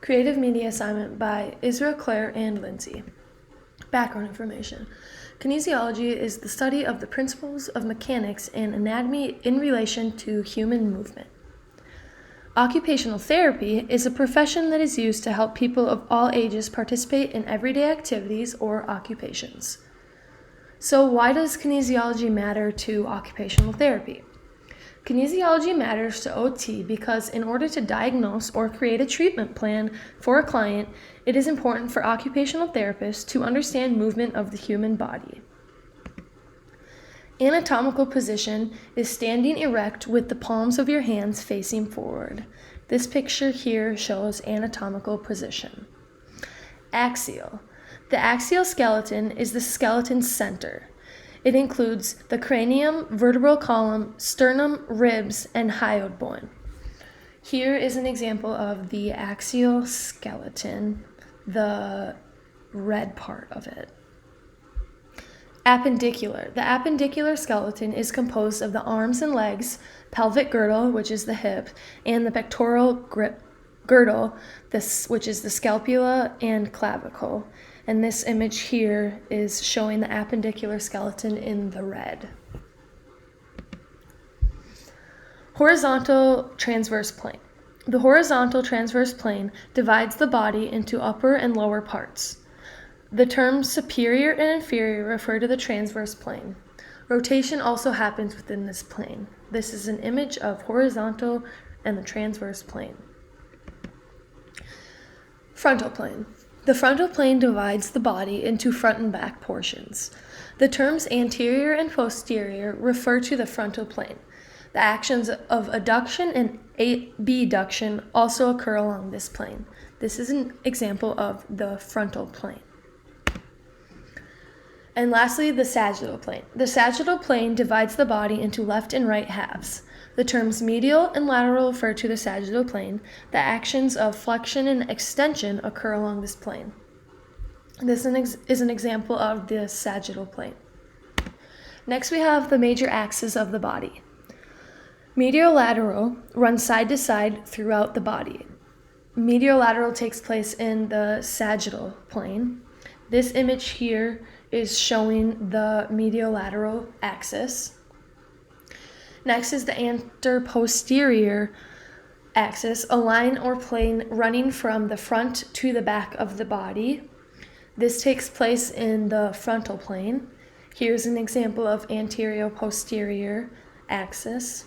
Creative media assignment by Israel, Claire, and Lindsay. Background information. Kinesiology is the study of the principles of mechanics and anatomy in relation to human movement. Occupational therapy is a profession that is used to help people of all ages participate in everyday activities or occupations. So why does kinesiology matter to occupational therapy? Kinesiology matters to OT because in order to diagnose or create a treatment plan for a client, it is important for occupational therapists to understand movement of the human body. Anatomical position is standing erect with the palms of your hands facing forward. This picture here shows anatomical position. Axial. The axial skeleton is the skeleton's center. It includes the cranium, vertebral column, sternum, ribs, and hyoid bone. Here is an example of the axial skeleton, the red part of it. Appendicular. The appendicular skeleton is composed of the arms and legs, pelvic girdle, which is the hip, and the pectoral girdle, which is the scapula and clavicle. And this image here is showing the appendicular skeleton in the red. Horizontal transverse plane. The horizontal transverse plane divides the body into upper and lower parts. The terms superior and inferior refer to the transverse plane. Rotation also happens within this plane. This is an image of horizontal and the transverse plane. Frontal plane. The frontal plane divides the body into front and back portions. The terms anterior and posterior refer to the frontal plane. The actions of adduction and abduction also occur along this plane. This is an example of the frontal plane. And lastly, the sagittal plane. The sagittal plane divides the body into left and right halves. The terms medial and lateral refer to the sagittal plane. The actions of flexion and extension occur along this plane. This is an example of the sagittal plane. Next, we have the major axes of the body. Medial-lateral runs side to side throughout the body. Medial-lateral takes place in the sagittal plane. This image here is showing the medial-lateral axis. Next is the anter-posterior axis, a line or plane running from the front to the back of the body. This takes place in the frontal plane. Here's an example of anterior-posterior axis.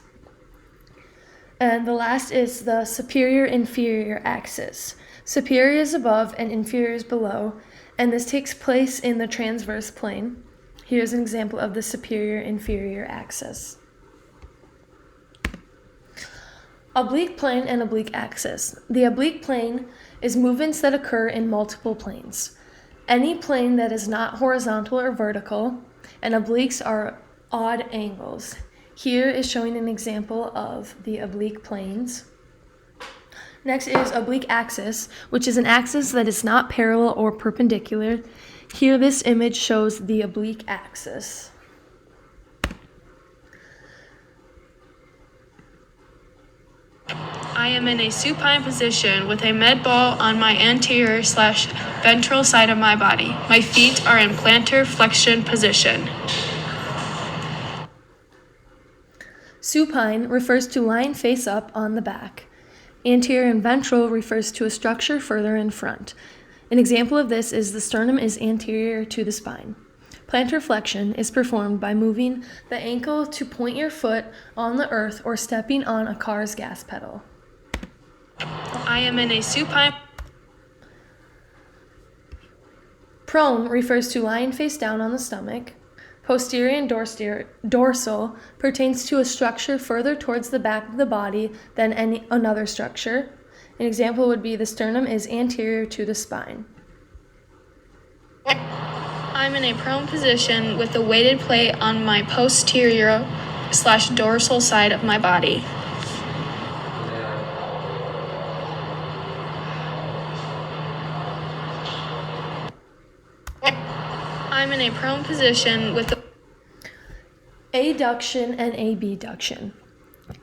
And the last is the superior-inferior axis. Superior is above and inferior is below, and this takes place in the transverse plane. Here's an example of the superior-inferior axis. Oblique plane and oblique axis. The oblique plane is movements that occur in multiple planes. Any plane that is not horizontal or vertical, and obliques are odd angles. Here is showing an example of the oblique planes. Next is oblique axis, which is an axis that is not parallel or perpendicular. Here this image shows the oblique axis. I am in a supine position with a med ball on my anterior/ventral side of my body. My feet are in plantar flexion position. Supine refers to lying face up on the back. Anterior and ventral refers to a structure further in front. An example of this is the sternum is anterior to the spine. Plantar flexion is performed by moving the ankle to point your foot on the earth or stepping on a car's gas pedal. I am in a supine. Prone refers to lying face down on the stomach. Posterior and dorsal pertains to a structure further towards the back of the body than any another structure. An example would be the sternum is anterior to the spine. I'm in a prone position with a weighted plate on my posterior/dorsal side of my body. I'm in a prone position with the Adduction and abduction.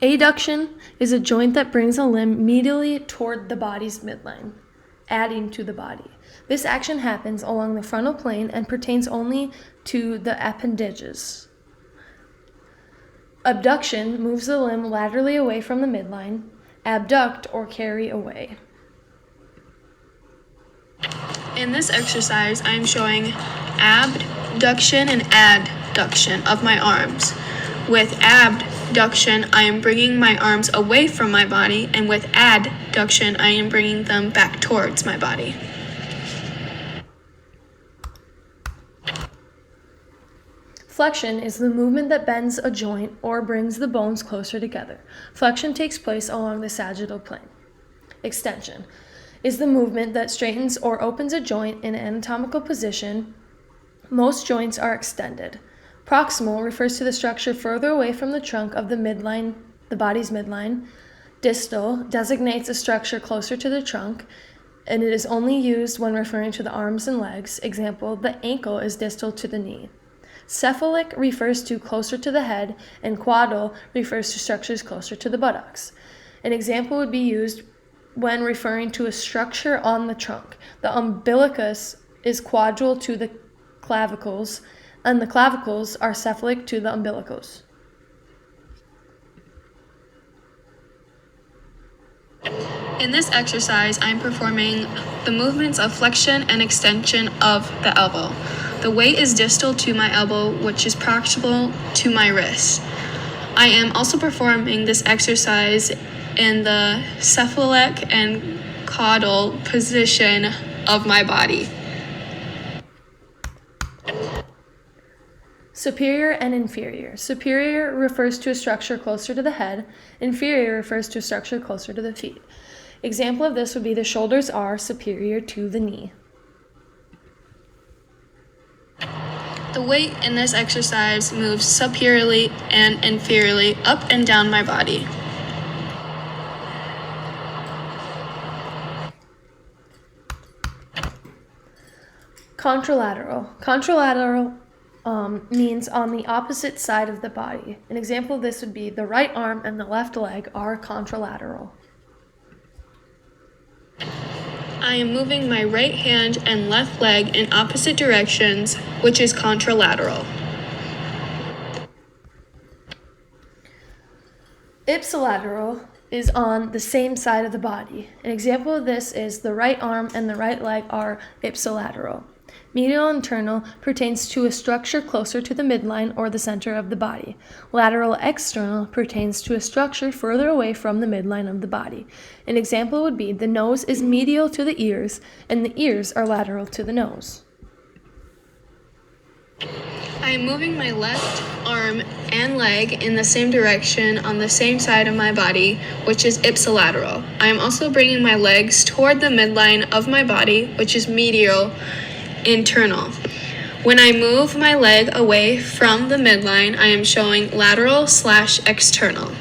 Adduction is a joint that brings a limb medially toward the body's midline. adding to the body. This action happens along the frontal plane and pertains only to the appendages. Abduction moves the limb laterally away from the midline. Abduct or carry away. In this exercise, I am showing abduction and adduction of my arms. With abduction, I am bringing my arms away from my body, and with adduction, I am bringing them back towards my body. Flexion is the movement that bends a joint or brings the bones closer together. Flexion takes place along the sagittal plane. Extension is the movement that straightens or opens a joint in an anatomical position. Most joints are extended. Proximal refers to the structure further away from the trunk of the midline, the body's midline. Distal designates a structure closer to the trunk, and it is only used when referring to the arms and legs. Example, the ankle is distal to the knee. Cephalic refers to closer to the head, and caudal refers to structures closer to the buttocks. An example would be used when referring to a structure on the trunk. The umbilicus is caudal to the clavicles, and the clavicles are cephalic to the umbilicus. In this exercise, I'm performing the movements of flexion and extension of the elbow. The weight is distal to my elbow, which is proximal to my wrist. I am also performing this exercise in the cephalic and caudal position of my body. Superior and inferior. Superior refers to a structure closer to the head. Inferior refers to a structure closer to the feet. Example of this would be the shoulders are superior to the knee. The weight in this exercise moves superiorly and inferiorly up and down my body. Contralateral. Contralateral means on the opposite side of the body. An example of this would be the right arm and the left leg are contralateral. I am moving my right hand and left leg in opposite directions, which is contralateral. Ipsilateral is on the same side of the body. An example of this is the right arm and the right leg are ipsilateral. Medial internal pertains to a structure closer to the midline or the center of the body. Lateral external pertains to a structure further away from the midline of the body. An example would be the nose is medial to the ears and the ears are lateral to the nose. I am moving my left arm and leg in the same direction on the same side of my body, which is ipsilateral. I am also bringing my legs toward the midline of my body, which is medial internal. When I move my leg away from the midline, I am showing lateral/external.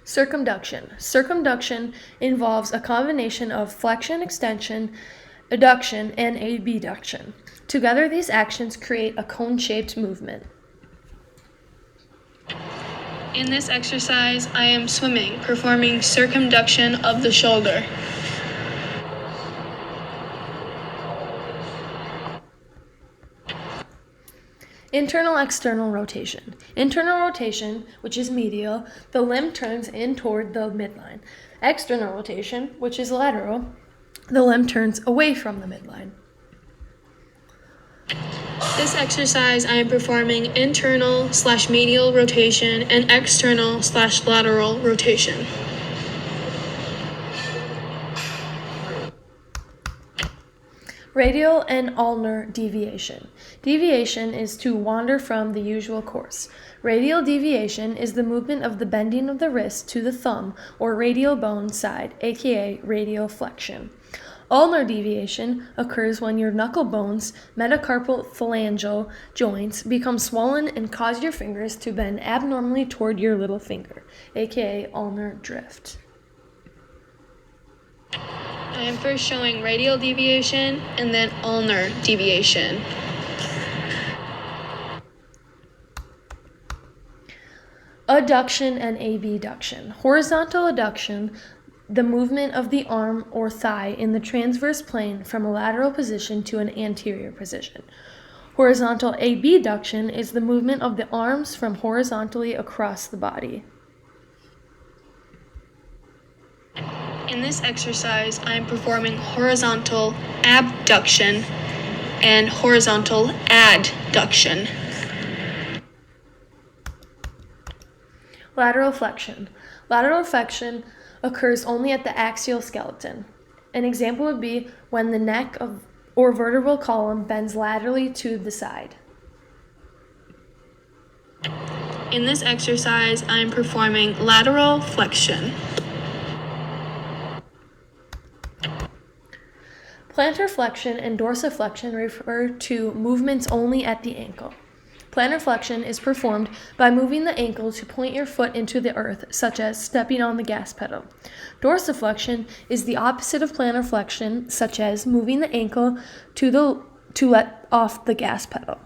Circumduction. Circumduction involves a combination of flexion, extension, adduction, and abduction. Together, these actions create a cone-shaped movement. In this exercise, I am swimming, performing circumduction of the shoulder. Internal-external rotation. Internal rotation, which is medial, the limb turns in toward the midline. External rotation, which is lateral, the limb turns away from the midline. This exercise, I am performing internal/medial rotation and external/lateral rotation. Radial and ulnar deviation. Deviation is to wander from the usual course. Radial deviation is the movement of the bending of the wrist to the thumb or radial bone side, aka radial flexion. Ulnar deviation occurs when your knuckle bones, metacarpal phalangeal joints, become swollen and cause your fingers to bend abnormally toward your little finger, aka ulnar drift. I am first showing radial deviation and then ulnar deviation. Adduction and abduction. Horizontal adduction, the movement of the arm or thigh in the transverse plane from a lateral position to an anterior position. Horizontal abduction is the movement of the arms from horizontally across the body. In this exercise, I am performing horizontal abduction and horizontal adduction. Lateral flexion. Lateral flexion occurs only at the axial skeleton. An example would be when the neck or vertebral column bends laterally to the side. In this exercise, I am performing lateral flexion. Plantar flexion and dorsiflexion refer to movements only at the ankle. Plantar flexion is performed by moving the ankle to point your foot into the earth, such as stepping on the gas pedal. Dorsiflexion is the opposite of plantar flexion, such as moving the ankle to let off the gas pedal.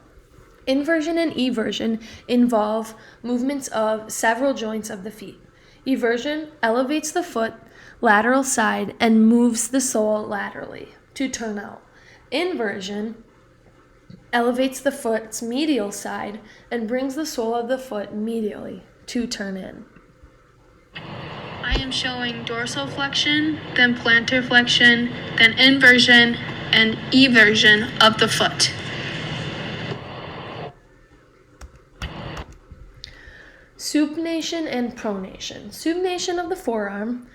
Inversion and eversion involve movements of several joints of the feet. Eversion elevates the foot lateral side and moves the sole laterally to turn out. Inversion elevates the foot's medial side and brings the sole of the foot medially to turn in. I am showing dorsal flexion, then plantar flexion, then inversion and eversion of the foot. Supination and pronation. Supination of the forearm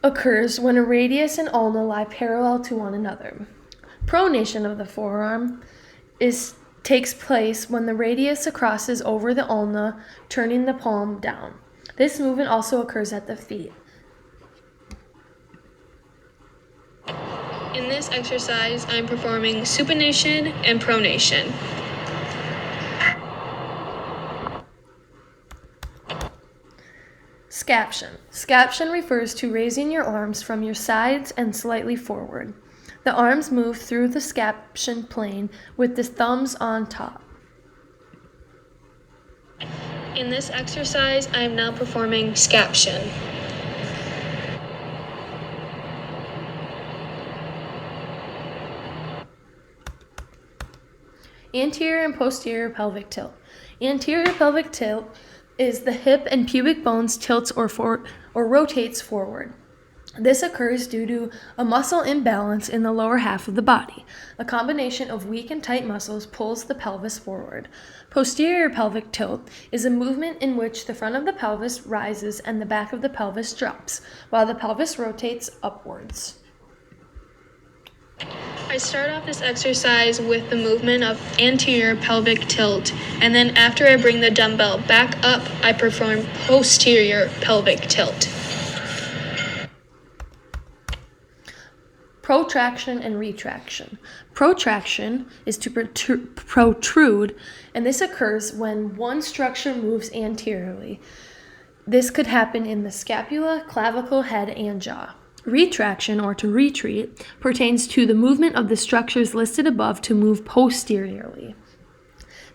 occurs when a radius and ulna lie parallel to one another. Pronation of the forearm takes place when the radius crosses over the ulna, turning the palm down. This movement also occurs at the feet. In this exercise, I am performing supination and pronation. Scaption. Scaption refers to raising your arms from your sides and slightly forward. The arms move through the scaption plane with the thumbs on top. In this exercise, I am now performing scaption. Anterior and posterior pelvic tilt. Anterior pelvic tilt is the hip and pubic bones tilts or rotates forward. This occurs due to a muscle imbalance in the lower half of the body. A combination of weak and tight muscles pulls the pelvis forward. Posterior pelvic tilt is a movement in which the front of the pelvis rises and the back of the pelvis drops, while the pelvis rotates upwards. I start off this exercise with the movement of anterior pelvic tilt, and then after I bring the dumbbell back up, I perform posterior pelvic tilt. Protraction and retraction. Protraction is to protrude, and this occurs when one structure moves anteriorly. This could happen in the scapula, clavicle, head, and jaw. Retraction, or to retreat, pertains to the movement of the structures listed above to move posteriorly.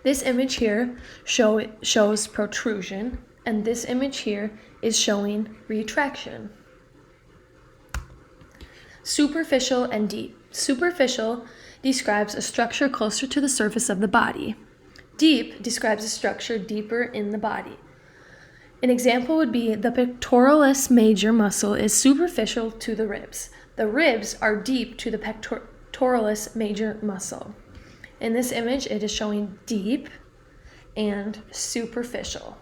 This image here shows protrusion, and this image here is showing retraction. Superficial and deep. Superficial describes a structure closer to the surface of the body. Deep describes a structure deeper in the body. An example would be the pectoralis major muscle is superficial to the ribs. The ribs are deep to the pectoralis major muscle. In this image, it is showing deep and superficial.